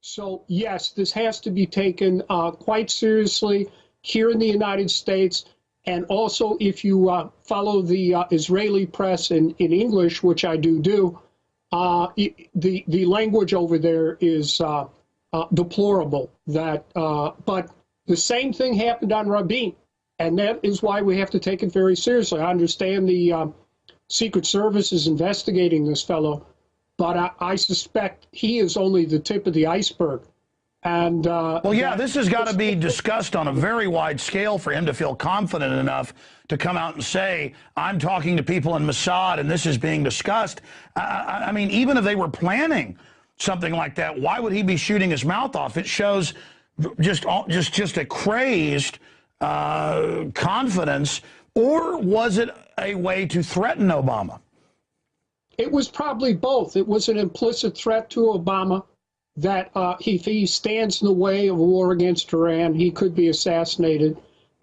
So, yes, this has to be taken quite seriously here in the United States. And also, if you follow the Israeli press in English, which I do, the language over there is deplorable. But the same thing happened on Rabin, and that is why we have to take it very seriously. I understand the Secret Service is investigating this fellow, but I suspect he is only the tip of the iceberg. And well, yeah, this has got to be discussed on a very wide scale for him to feel confident enough to come out and say, I'm talking to people in Mossad and this is being discussed. I mean, even if they were planning something like that, why would he be shooting his mouth off? It shows just a crazed confidence. Or was it a way to threaten Obama? It was probably both. It was an implicit threat to Obama that if he stands in the way of a war against Iran, he could be assassinated,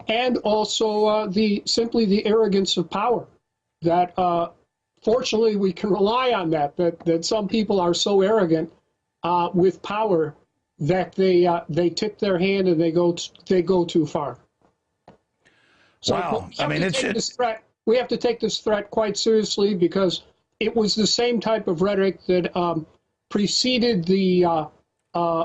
and also simply the arrogance of power. That fortunately we can rely on that some people are so arrogant with power that they tip their hand and they go too far. So wow. I mean, we have to take this threat quite seriously, because it was the same type of rhetoric that preceded the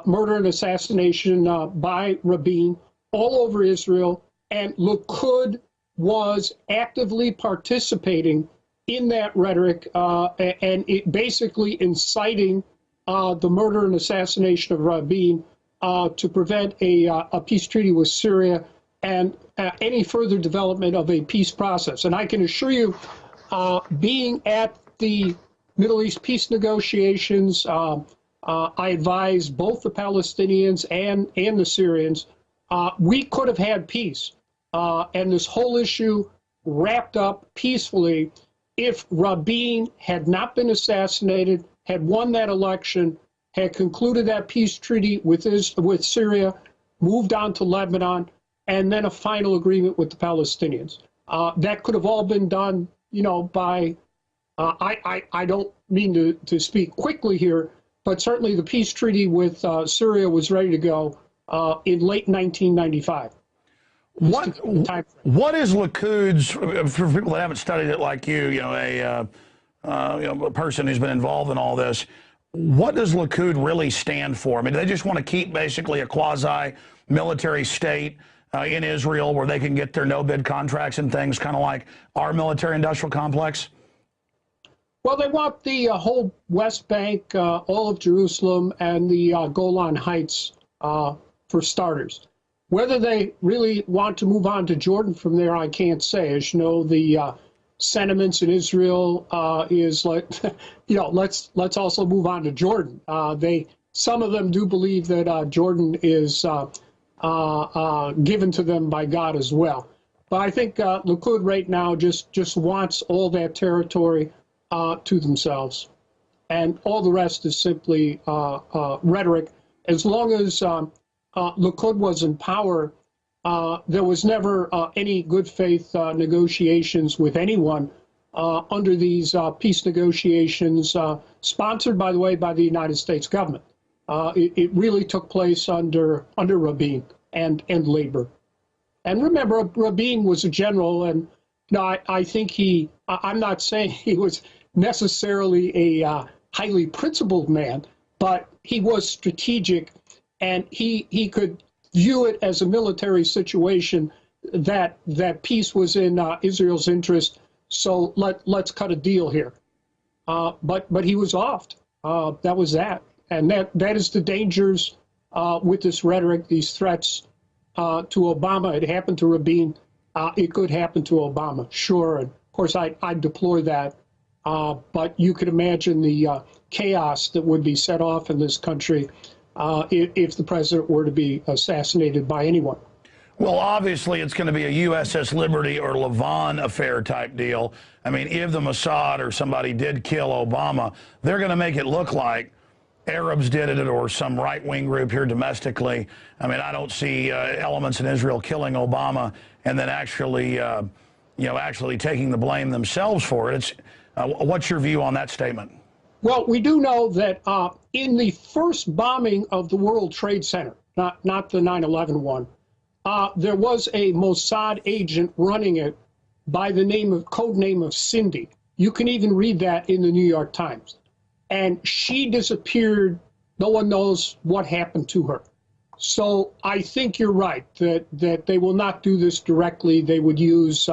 murder and assassination by Rabin all over Israel, and Likud was actively participating in that rhetoric and it basically inciting the murder and assassination of Rabin to prevent a peace treaty with Syria and any further development of a peace process. And I can assure you, being at the Middle East peace negotiations, I advised both the Palestinians and the Syrians. We could have had peace and this whole issue wrapped up peacefully if Rabin had not been assassinated, had won that election, had concluded that peace treaty with Syria, moved on to Lebanon, and then a final agreement with the Palestinians. That could have all been done, by, I don't mean to speak quickly here, but certainly the peace treaty with Syria was ready to go in late 1995. What is Likud's, for people that haven't studied it like you, a person who's been involved in all this, what does Likud really stand for? I mean, do they just want to keep basically a quasi-military state in Israel where they can get their no-bid contracts and things, kind of like our military-industrial complex? Well, they want the whole West Bank, all of Jerusalem, and the Golan Heights, for starters. Whether they really want to move on to Jordan from there, I can't say. As you know, the sentiments in Israel is like, let's also move on to Jordan. Some of them do believe that Jordan is given to them by God as well. But I think Likud right now just wants all that territory to themselves, and all the rest is simply rhetoric. As long as Likud was in power, there was never any good faith negotiations with anyone under these peace negotiations, sponsored, by the way, by the United States government. It really took place under Rabin and Labor. And remember, Rabin was a general, and I think I'm not saying he was necessarily a highly principled man, but he was strategic, and he could view it as a military situation that peace was in Israel's interest. So let's cut a deal here. But he was offed. That was that, and that is the dangers with this rhetoric, these threats to Obama. It happened to Rabin. It could happen to Obama, sure. And of course, I deplore that. But you could imagine the chaos that would be set off in this country if the president were to be assassinated by anyone. Well, obviously, it's going to be a USS Liberty or Lavon affair type deal. I mean, if the Mossad or somebody did kill Obama, they're going to make it look like Arabs did it or some right-wing group here domestically. I mean, I don't see elements in Israel killing Obama and then actually, actually taking the blame themselves for it. What's your view on that statement? Well, we do know that in the first bombing of the World Trade Center, not the 9/11 one, there was a Mossad agent running it by the code name of Cindy. You can even read that in the New York Times. And she disappeared. No one knows what happened to her. So I think you're right that they will not do this directly. They would use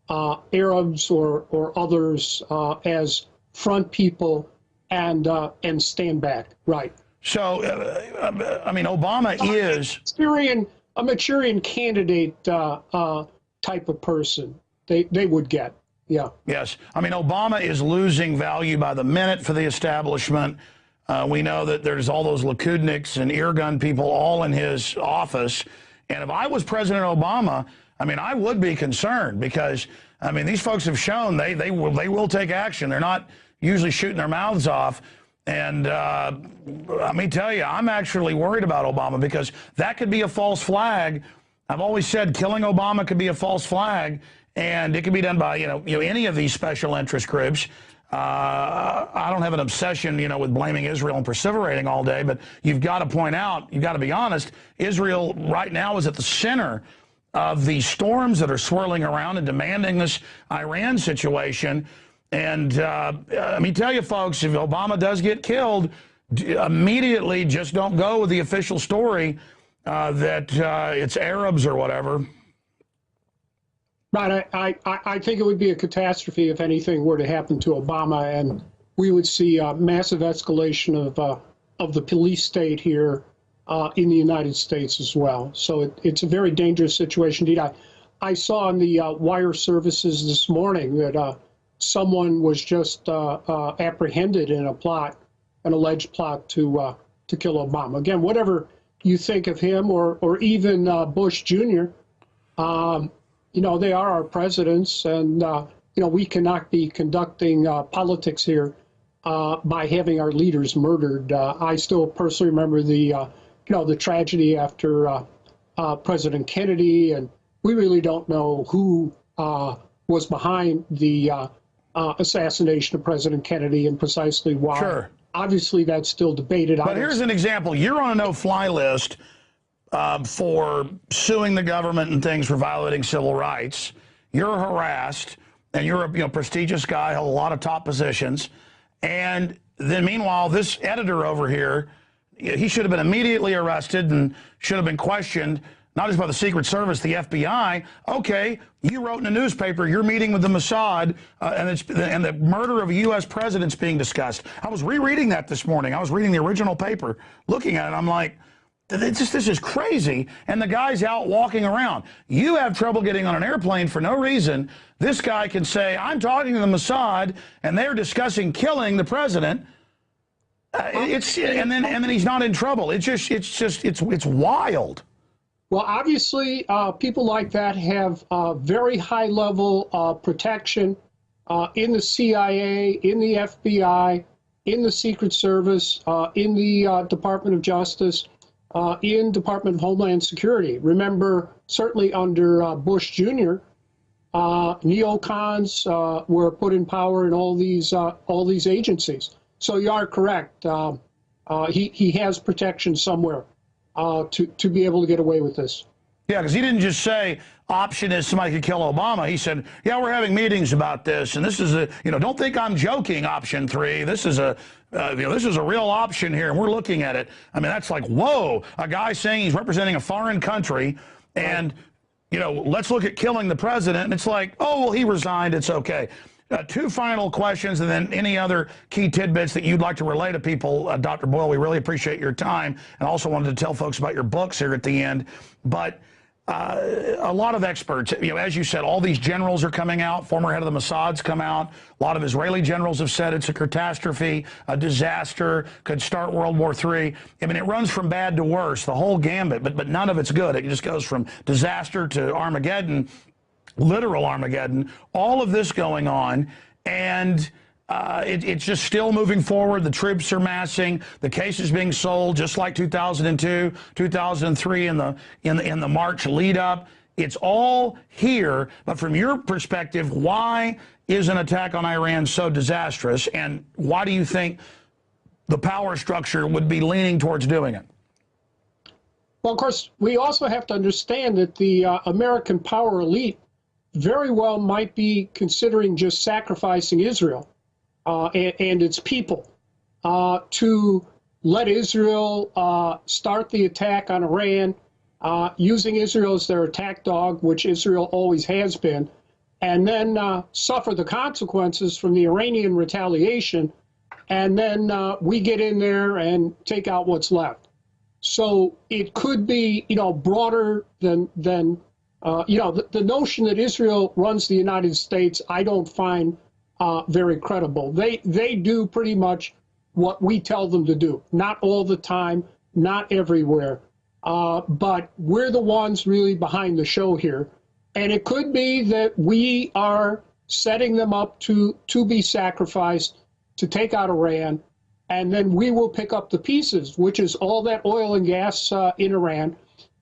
Arabs or others as front people and stand back. Right. So, I mean, Obama is a Manchurian candidate type of person. They would get. Yeah. Yes. I mean, Obama is losing value by the minute for the establishment. We know that there's all those Likudniks and eargun people all in his office. And if I was President Obama, I mean, I would be concerned because, I mean, these folks have shown they will take action. They're not usually shooting their mouths off. And let me tell you, I'm actually worried about Obama because that could be a false flag. I've always said killing Obama could be a false flag. And it can be done by, you know, any of these special interest groups. I don't have an obsession, with blaming Israel and perseverating all day, but you've got to point out, you've got to be honest, Israel right now is at the center of the storms that are swirling around and demanding this Iran situation. And let me tell you, folks, if Obama does get killed, immediately just don't go with the official story that it's Arabs or whatever. Right. I think it would be a catastrophe if anything were to happen to Obama, and we would see a massive escalation of the police state here in the United States as well. So it's a very dangerous situation indeed. I saw on the wire services this morning that someone was just apprehended in an alleged plot to kill Obama. Again, whatever you think of him or even Bush Jr., they are our presidents, and we cannot be conducting politics here by having our leaders murdered. I still personally remember the tragedy after President Kennedy, and we really don't know who was behind the assassination of President Kennedy and precisely why. Sure. Obviously, that's still debated. But here's an example. You're on a no-fly list for suing the government and things for violating civil rights. You're harassed, and you're a prestigious guy, held a lot of top positions. And then meanwhile, this editor over here, he should have been immediately arrested and should have been questioned, not just by the Secret Service, the FBI. Okay, you wrote in a newspaper, you're meeting with the Mossad, and the murder of a U.S. president's being discussed. I was rereading that this morning. I was reading the original paper, looking at it. I'm like, this is crazy, and the guy's out walking around. You have trouble getting on an airplane for no reason. This guy can say, I'm talking to the Mossad, and they're discussing killing the president. And then he's not in trouble. It's wild. Well, obviously, people like that have very high level protection in the CIA, in the FBI, in the Secret Service, in the Department of Justice. In Department of Homeland Security. Remember, certainly under Bush Jr., neocons were put in power in all these agencies. So you are correct. He has protection somewhere to be able to get away with this. Yeah, because he didn't just say option is somebody could kill Obama. He said, yeah, we're having meetings about this, and this is a, don't think I'm joking, option 3. This is a, this is a real option here, and we're looking at it. I mean, that's like, whoa, a guy saying he's representing a foreign country, and, let's look at killing the president, and it's like, oh, well, he resigned, it's okay. 2 final questions, and then any other key tidbits that you'd like to relay to people, Dr. Boyle. We really appreciate your time, and also wanted to tell folks about your books here at the end. But a lot of experts, as you said, all these generals are coming out. Former head of the Mossad's come out. A lot of Israeli generals have said it's a catastrophe, a disaster, could start World War III. I mean, it runs from bad to worse, the whole gambit, but none of it's good. It just goes from disaster to Armageddon, literal Armageddon, all of this going on, and it's just still moving forward. The troops are massing. The case is being sold just like 2002, 2003 in the March lead up. It's all here. But from your perspective, why is an attack on Iran so disastrous? And why do you think the power structure would be leaning towards doing it? Well, of course, we also have to understand that the American power elite very well might be considering just sacrificing Israel and its people to let Israel start the attack on Iran, using Israel as their attack dog, which Israel always has been, and then suffer the consequences from the Iranian retaliation, and then we get in there and take out what's left. So it could be, broader than the notion that Israel runs the United States, I don't find very credible. They do pretty much what we tell them to do. Not all the time, not everywhere. But we're the ones really behind the show here. And it could be that we are setting them up to be sacrificed, to take out Iran, and then we will pick up the pieces, which is all that oil and gas in Iran,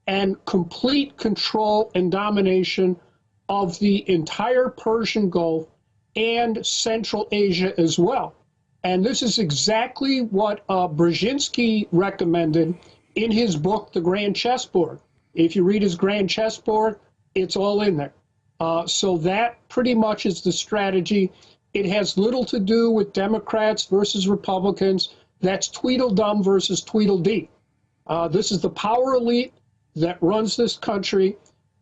and complete control and domination of the entire Persian Gulf and Central Asia as well. And this is exactly what Brzezinski recommended in his book, The Grand Chessboard. If you read his Grand Chessboard, it's all in there. So that pretty much is the strategy. It has little to do with Democrats versus Republicans. That's Tweedledum versus Tweedledee. This is the power elite that runs this country.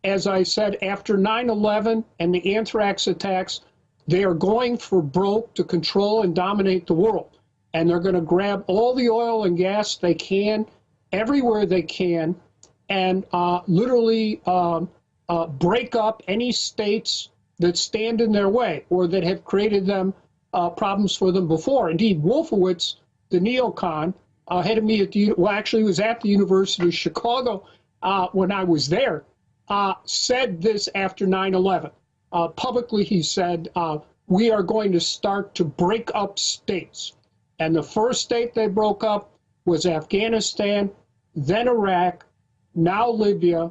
As I said, after 9/11 and the anthrax attacks, they are going for broke to control and dominate the world. And they're going to grab all the oil and gas they can, everywhere they can, and literally break up any states that stand in their way or that have created them problems for them before. Indeed, Wolfowitz, the neocon, had to meet at actually was at the University of Chicago when I was there, said this after 9/11. Publicly, he said, we are going to start to break up states. And the first state they broke up was Afghanistan, then Iraq, now Libya,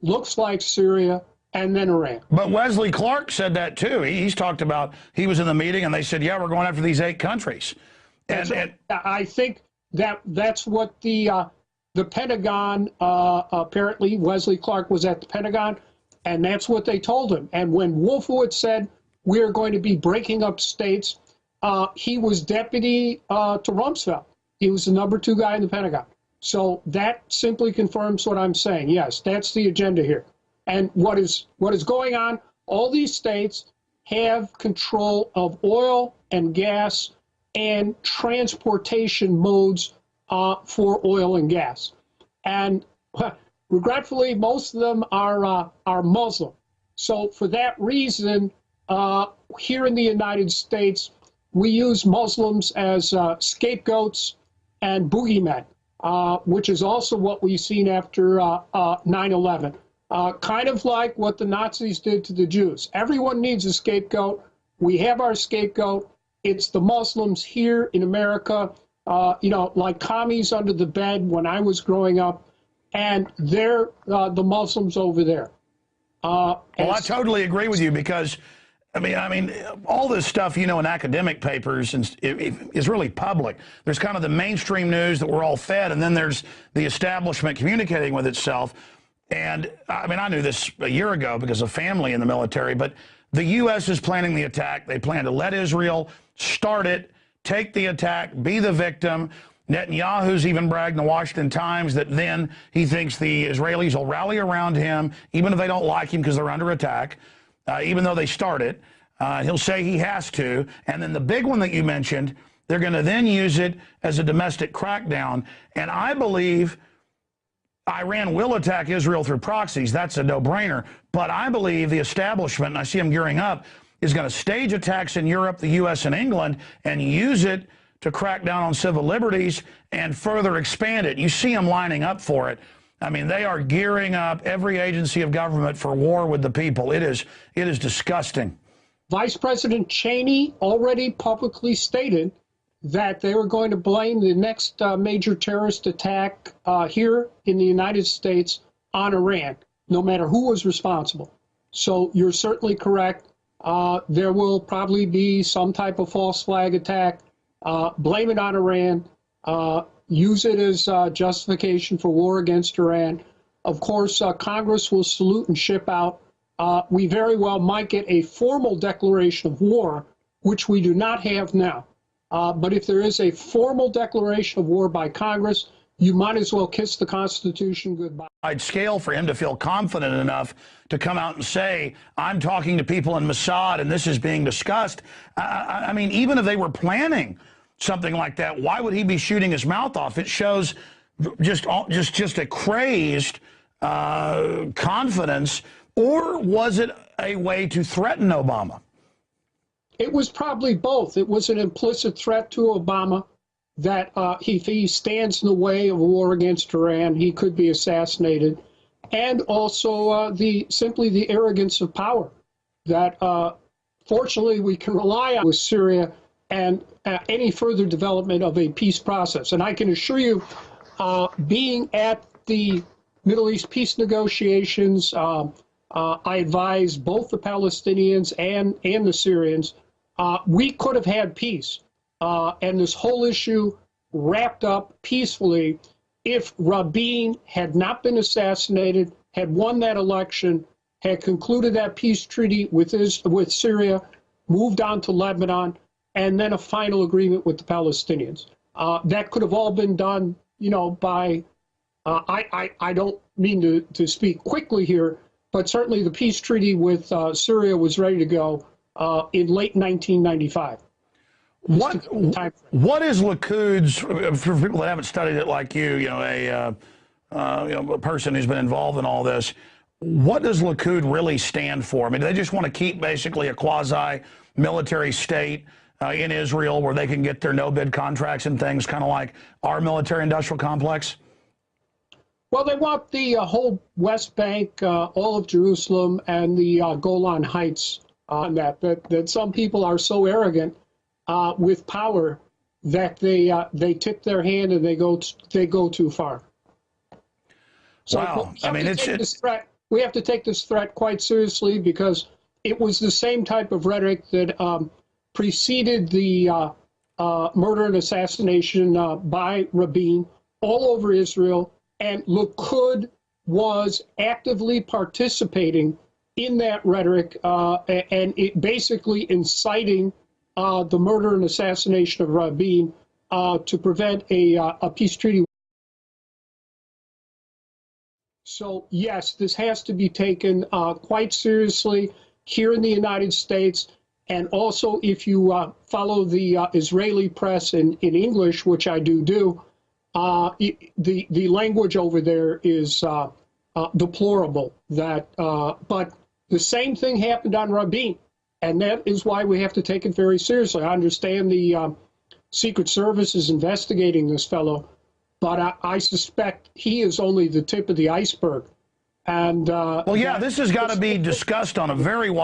looks like Syria, and then Iran. But Wesley Clark said that too. He's talked about, he was in the meeting and they said, yeah, we're going after these 8 countries. And I think that's what the Pentagon, apparently Wesley Clark was at the Pentagon, and that's what they told him. And when Wolfowitz said, we're going to be breaking up states, he was deputy to Rumsfeld. He was the #2 guy in the Pentagon. So that simply confirms what I'm saying. Yes, that's the agenda here. And what is going on, all these states have control of oil and gas and transportation modes for oil and gas. And regretfully, most of them are Muslim. So for that reason, here in the United States, we use Muslims as scapegoats and boogeymen, which is also what we've seen after 9/11. Kind of like what the Nazis did to the Jews. Everyone needs a scapegoat. We have our scapegoat. It's the Muslims here in America, like commies under the bed when I was growing up, and they're the Muslims over there. Well, I totally agree with you because, I mean, all this stuff, in academic papers is really public. There's kind of the mainstream news that we're all fed, and then there's the establishment communicating with itself. And I knew this a year ago because of family in the military, but the U.S. is planning the attack. They plan to let Israel start it, take the attack, be the victim. Netanyahu's even bragged in the Washington Times that then he thinks the Israelis will rally around him, even if they don't like him because they're under attack, even though they start it. He'll say he has to. And then the big one that you mentioned, they're going to then use it as a domestic crackdown. And I believe Iran will attack Israel through proxies. That's a no-brainer. But I believe the establishment, and I see them gearing up, is going to stage attacks in Europe, the U.S., and England, and use it to crack down on civil liberties and further expand it. You see them lining up for it. I mean, they are gearing up every agency of government for war with the people. It is disgusting. Vice President Cheney already publicly stated that they were going to blame the next major terrorist attack here in the United States on Iran. no matter who was responsible. So you're certainly correct. There will probably be some type of false flag attack. Blame it on Iran. Use it as justification for war against Iran. Of course, Congress will salute and ship out. We very well might get a formal declaration of war, which we do not have now. But if there is a formal declaration of war by Congress, you might as well kiss the Constitution goodbye. I'd scale for him to feel confident enough to come out and say, I'm talking to people in Mossad and this is being discussed. I mean, even if they were planning something like that, why would he be shooting his mouth off? It shows just a crazed confidence. Or was it a way to threaten Obama? It was probably both. It was an implicit threat to Obama that if he stands in the way of a war against Iran, he could be assassinated, and also simply the arrogance of power that fortunately we can rely on with Syria and any further development of a peace process. And I can assure you, being at the Middle East peace negotiations, I advise both the Palestinians and the Syrians. We could have had peace and this whole issue wrapped up peacefully if Rabin had not been assassinated, had won that election, had concluded that peace treaty with Syria, moved on to Lebanon, and then a final agreement with the Palestinians. That could have all been done, you know, by, I don't mean to speak quickly here, but certainly the peace treaty with Syria was ready to go in late 1995. What is Likud, for people that haven't studied it like you know, a person who's been involved in all this, what does Likud really stand for? I mean, do they just want to keep basically a quasi-military state in Israel where they can get their no-bid contracts and things, kind of like our military-industrial complex? Well, they want the whole West Bank, all of Jerusalem, and the Golan Heights on that some people are so arrogant with power that they tip their hand and they go too far. So wow. I mean, we have to take this threat quite seriously because it was the same type of rhetoric that preceded the murder and assassination by Rabin all over Israel, and Likud was actively participating in that rhetoric and it basically inciting the murder and assassination of Rabin to prevent a peace treaty. So yes, this has to be taken quite seriously here in the United States, and also if you follow the Israeli press in English, which I do, the language over there is deplorable. But the same thing happened on Rabin. And that is why we have to take it very seriously. I understand the Secret Service is investigating this fellow, but I suspect he is only the tip of the iceberg. And well, yeah, this has got to be discussed on a very wide